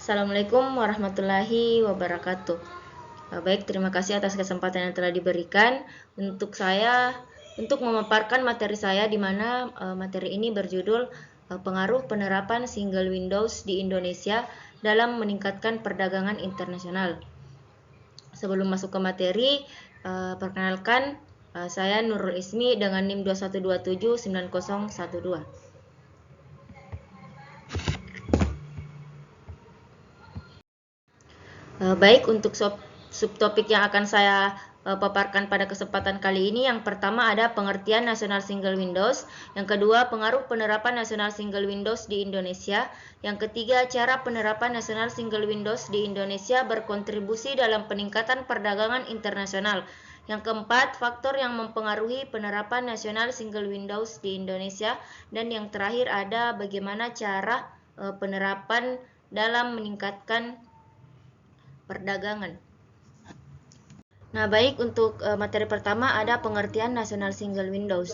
Assalamualaikum warahmatullahi wabarakatuh. Baik, terima kasih atas kesempatan yang telah diberikan untuk memaparkan materi saya, di mana materi ini berjudul pengaruh penerapan single Windows di Indonesia dalam meningkatkan perdagangan internasional. Sebelum masuk ke materi, perkenalkan, saya Nurul Ismi dengan NIM 21279012. Baik, untuk subtopik yang akan saya paparkan pada kesempatan kali ini, yang pertama ada pengertian nasional single Windows, yang kedua pengaruh penerapan nasional single Windows di Indonesia, yang ketiga cara penerapan nasional single Windows di Indonesia berkontribusi dalam peningkatan perdagangan internasional, yang keempat faktor yang mempengaruhi penerapan nasional single Windows di Indonesia, dan yang terakhir ada bagaimana cara penerapan dalam meningkatkan perdagangan. Nah, baik, untuk materi pertama ada pengertian nasional single Windows.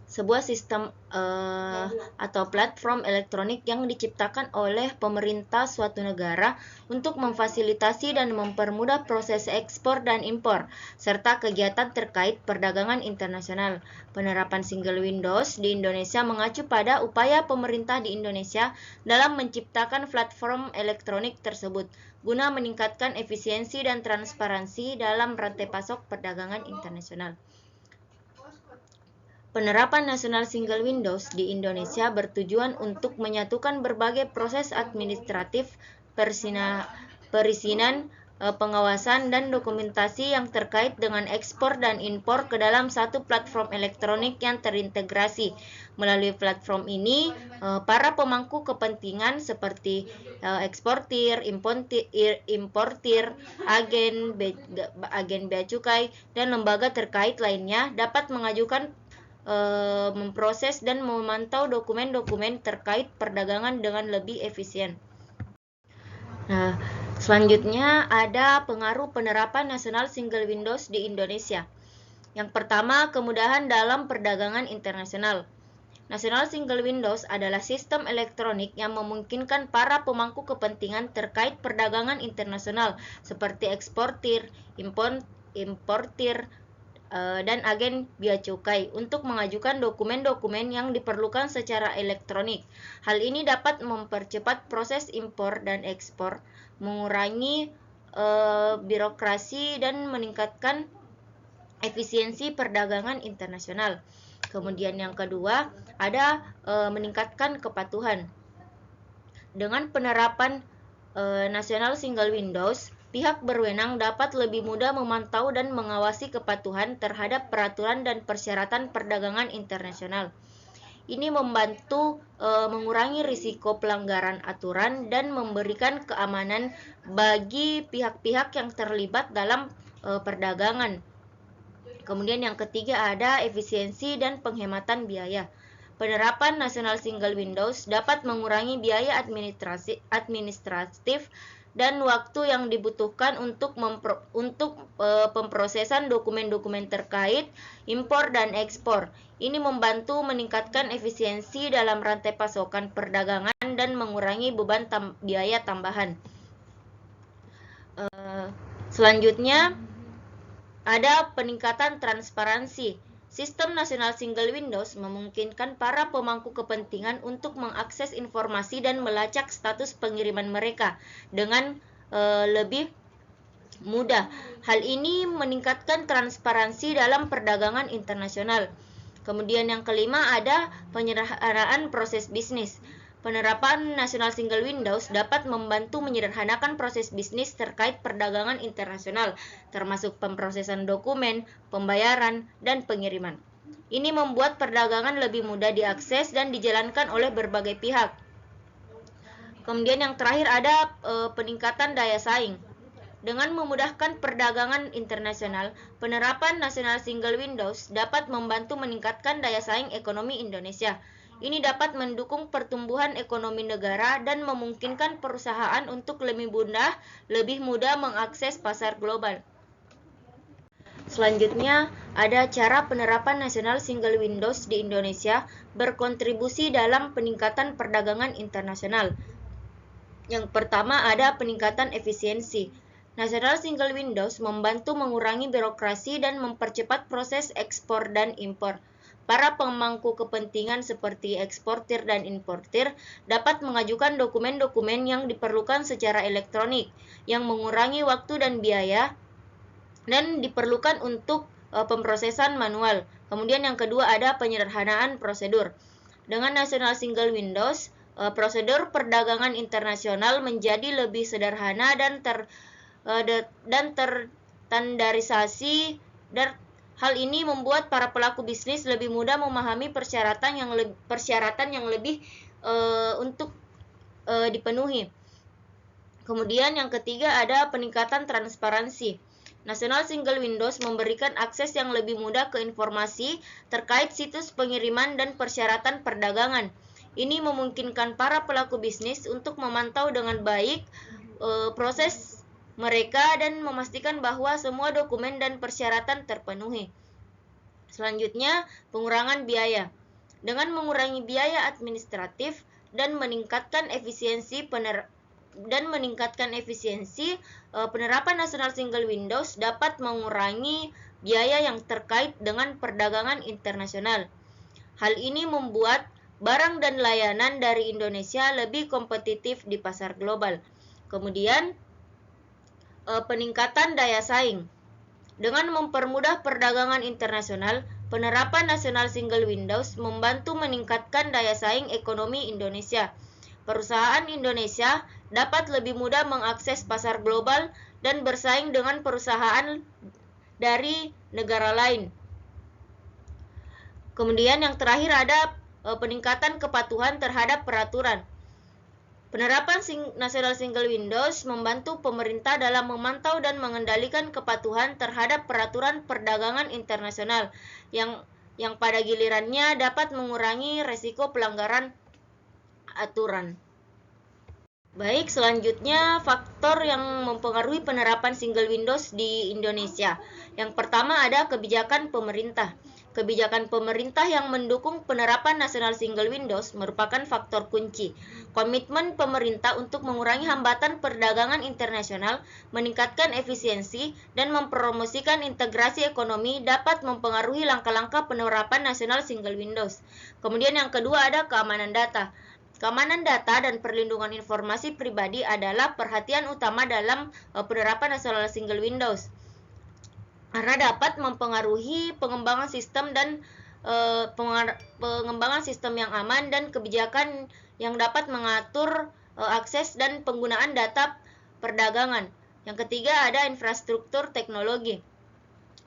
Sebuah sistem atau platform elektronik yang diciptakan oleh pemerintah suatu negara untuk memfasilitasi dan mempermudah proses ekspor dan impor, serta kegiatan terkait perdagangan internasional. Penerapan single Windows di Indonesia mengacu pada upaya pemerintah di Indonesia dalam menciptakan platform elektronik tersebut, guna meningkatkan efisiensi dan transparansi dalam rantai pasok perdagangan internasional. Penerapan nasional single Windows di Indonesia bertujuan untuk menyatukan berbagai proses administratif, perizinan, pengawasan, dan dokumentasi yang terkait dengan ekspor dan impor ke dalam satu platform elektronik yang terintegrasi. Melalui platform ini, para pemangku kepentingan seperti eksportir, importir, agen bea cukai, dan lembaga terkait lainnya dapat mengajukan, memproses dan memantau dokumen-dokumen terkait perdagangan dengan lebih efisien. Nah, selanjutnya ada pengaruh penerapan nasional single Windows di Indonesia. Yang pertama, kemudahan dalam perdagangan internasional. Nasional single Windows adalah sistem elektronik yang memungkinkan para pemangku kepentingan terkait perdagangan internasional seperti eksportir, importir, dan agen bea cukai untuk mengajukan dokumen-dokumen yang diperlukan secara elektronik. Hal ini dapat mempercepat proses impor dan ekspor, mengurangi birokrasi, dan meningkatkan efisiensi perdagangan internasional. Kemudian yang kedua ada meningkatkan kepatuhan. Dengan penerapan nasional single Windows, pihak berwenang dapat lebih mudah memantau dan mengawasi kepatuhan terhadap peraturan dan persyaratan perdagangan internasional. Ini membantu mengurangi risiko pelanggaran aturan dan memberikan keamanan bagi pihak-pihak yang terlibat dalam perdagangan. Kemudian yang ketiga ada efisiensi dan penghematan biaya. Penerapan nasional single Windows dapat mengurangi biaya administratif dan waktu yang dibutuhkan untuk pemrosesan dokumen-dokumen terkait impor dan ekspor. Ini membantu meningkatkan efisiensi dalam rantai pasokan perdagangan dan mengurangi beban biaya tambahan. Selanjutnya ada peningkatan transparansi. Sistem nasional single Windows memungkinkan para pemangku kepentingan untuk mengakses informasi dan melacak status pengiriman mereka dengan lebih mudah. Hal ini meningkatkan transparansi dalam perdagangan internasional. Kemudian yang kelima ada penyederhanaan proses bisnis. Penerapan nasional single Windows dapat membantu menyederhanakan proses bisnis terkait perdagangan internasional, termasuk pemrosesan dokumen, pembayaran, dan pengiriman. Ini membuat perdagangan lebih mudah diakses dan dijalankan oleh berbagai pihak. Kemudian yang terakhir ada peningkatan daya saing. Dengan memudahkan perdagangan internasional, penerapan nasional single Windows dapat membantu meningkatkan daya saing ekonomi Indonesia. Ini dapat mendukung pertumbuhan ekonomi negara dan memungkinkan perusahaan untuk lebih mudah mengakses pasar global. Selanjutnya, ada cara penerapan nasional single Windows di Indonesia berkontribusi dalam peningkatan perdagangan internasional. Yang pertama ada peningkatan efisiensi. National Single Windows membantu mengurangi birokrasi dan mempercepat proses ekspor dan impor. Para pemangku kepentingan seperti eksportir dan importir dapat mengajukan dokumen-dokumen yang diperlukan secara elektronik, yang mengurangi waktu dan biaya dan diperlukan untuk pemrosesan manual. Kemudian yang kedua ada penyederhanaan prosedur. Dengan National Single Windows, prosedur perdagangan internasional menjadi lebih sederhana dan terstandarisasi, dan hal ini membuat para pelaku bisnis lebih mudah memahami persyaratan yang lebih untuk dipenuhi. Kemudian yang ketiga ada peningkatan transparansi. National Single Windows memberikan akses yang lebih mudah ke informasi terkait situs pengiriman dan persyaratan perdagangan. Ini memungkinkan para pelaku bisnis untuk memantau dengan baik proses mereka dan memastikan bahwa semua dokumen dan persyaratan terpenuhi. Selanjutnya, pengurangan biaya. Dengan mengurangi biaya administratif dan meningkatkan efisiensi penerapan National Single Windows dapat mengurangi biaya yang terkait dengan perdagangan internasional. Hal ini membuat barang dan layanan dari Indonesia lebih kompetitif di pasar global. Kemudian, peningkatan daya saing. Dengan mempermudah perdagangan internasional, penerapan National Single Windows membantu meningkatkan daya saing ekonomi Indonesia. Perusahaan Indonesia dapat lebih mudah mengakses pasar global dan bersaing dengan perusahaan dari negara lain. Kemudian yang terakhir ada peningkatan kepatuhan terhadap peraturan. Penerapan National Single Windows membantu pemerintah dalam memantau dan mengendalikan kepatuhan terhadap peraturan perdagangan internasional yang pada gilirannya dapat mengurangi resiko pelanggaran aturan. Baik, selanjutnya faktor yang mempengaruhi penerapan Single Windows di Indonesia. Yang pertama ada kebijakan pemerintah. Kebijakan pemerintah yang mendukung penerapan National Single Windows merupakan faktor kunci. Komitmen pemerintah untuk mengurangi hambatan perdagangan internasional, meningkatkan efisiensi, dan mempromosikan integrasi ekonomi dapat mempengaruhi langkah-langkah penerapan National Single Windows. Kemudian yang kedua ada keamanan data. Keamanan data dan perlindungan informasi pribadi adalah perhatian utama dalam penerapan National Single Windows, karena dapat mempengaruhi pengembangan sistem yang aman dan kebijakan yang dapat mengatur akses dan penggunaan data perdagangan. Yang ketiga ada infrastruktur teknologi.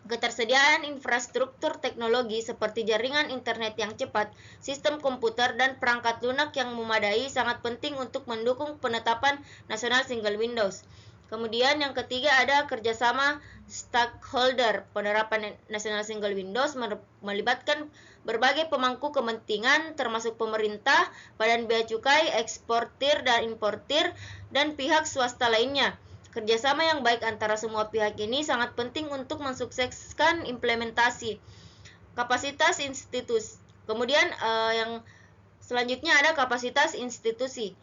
Ketersediaan infrastruktur teknologi seperti jaringan internet yang cepat, sistem komputer, dan perangkat lunak yang memadai sangat penting untuk mendukung penetapan National Single Windows. Kemudian yang ketiga ada kerjasama stakeholder. Penerapan National Single Windows melibatkan berbagai pemangku kepentingan termasuk pemerintah, badan bea cukai, eksportir dan importir, dan pihak swasta lainnya. Kerjasama yang baik antara semua pihak ini sangat penting untuk mensukseskan implementasi kapasitas institusi. Kemudian yang selanjutnya ada kapasitas institusi.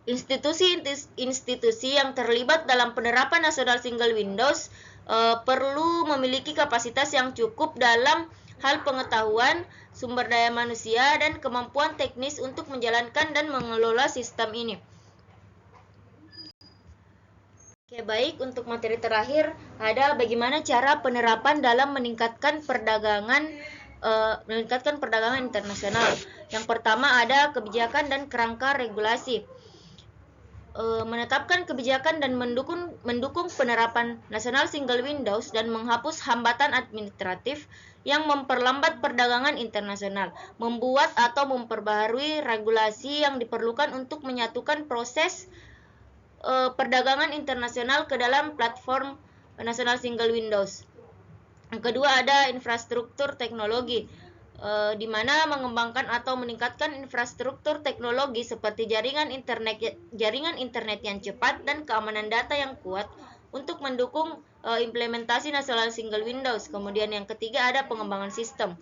Institusi yang terlibat dalam penerapan National Single Windows perlu memiliki kapasitas yang cukup dalam hal pengetahuan, sumber daya manusia, dan kemampuan teknis untuk menjalankan dan mengelola sistem ini. Oke, baik, untuk materi terakhir ada bagaimana cara penerapan dalam meningkatkan perdagangan internasional. Yang pertama ada kebijakan dan kerangka regulasi. Menetapkan kebijakan dan mendukung penerapan National Single Windows dan menghapus hambatan administratif yang memperlambat perdagangan internasional. Membuat atau memperbaharui regulasi yang diperlukan untuk menyatukan proses perdagangan internasional ke dalam platform National Single Windows. Yang kedua ada infrastruktur teknologi, di mana mengembangkan atau meningkatkan infrastruktur teknologi seperti jaringan internet yang cepat dan keamanan data yang kuat untuk mendukung implementasi National Single Windows. Kemudian yang ketiga ada pengembangan sistem.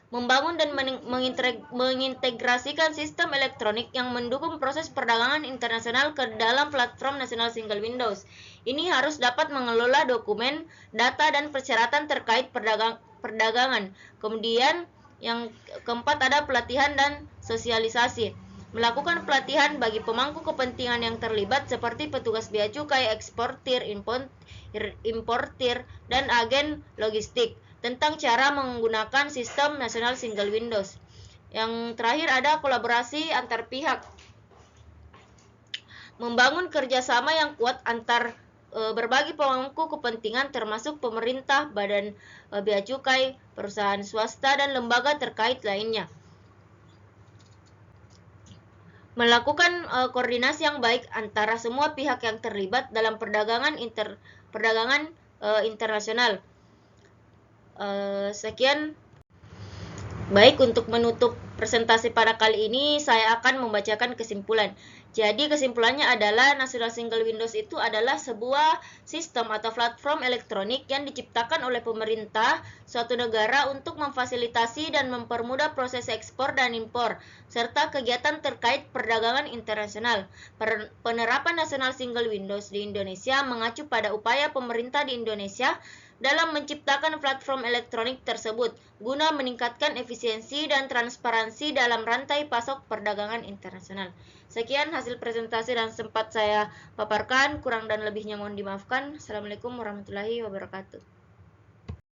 membangun dan mengintegrasikan sistem elektronik yang mendukung proses perdagangan internasional ke dalam platform nasional single windows. Ini harus dapat mengelola dokumen, data, dan persyaratan terkait perdagangan. Kemudian yang keempat ada pelatihan dan sosialisasi. Melakukan pelatihan bagi pemangku kepentingan yang terlibat seperti petugas bea cukai, eksportir, importir, dan agen logistik tentang cara menggunakan sistem nasional single windows. Yang terakhir ada kolaborasi antar pihak. Membangun kerjasama yang kuat antar berbagai pemangku kepentingan termasuk pemerintah, badan bea cukai, perusahaan swasta, dan lembaga terkait lainnya. Melakukan koordinasi yang baik antara semua pihak yang terlibat dalam perdagangan internasional. Sekian. Baik, untuk menutup presentasi pada kali ini, saya akan membacakan kesimpulan. Jadi kesimpulannya adalah National Single Windows itu adalah sebuah sistem atau platform elektronik yang diciptakan oleh pemerintah suatu negara untuk memfasilitasi dan mempermudah proses ekspor dan impor, serta kegiatan terkait perdagangan internasional. Penerapan National Single Windows di Indonesia mengacu pada upaya pemerintah di Indonesia dalam menciptakan platform elektronik tersebut guna meningkatkan efisiensi dan transparansi dalam rantai pasok perdagangan internasional. Sekian hasil presentasi yang sempat saya paparkan, kurang dan lebihnya mohon dimaafkan. Assalamualaikum warahmatullahi wabarakatuh.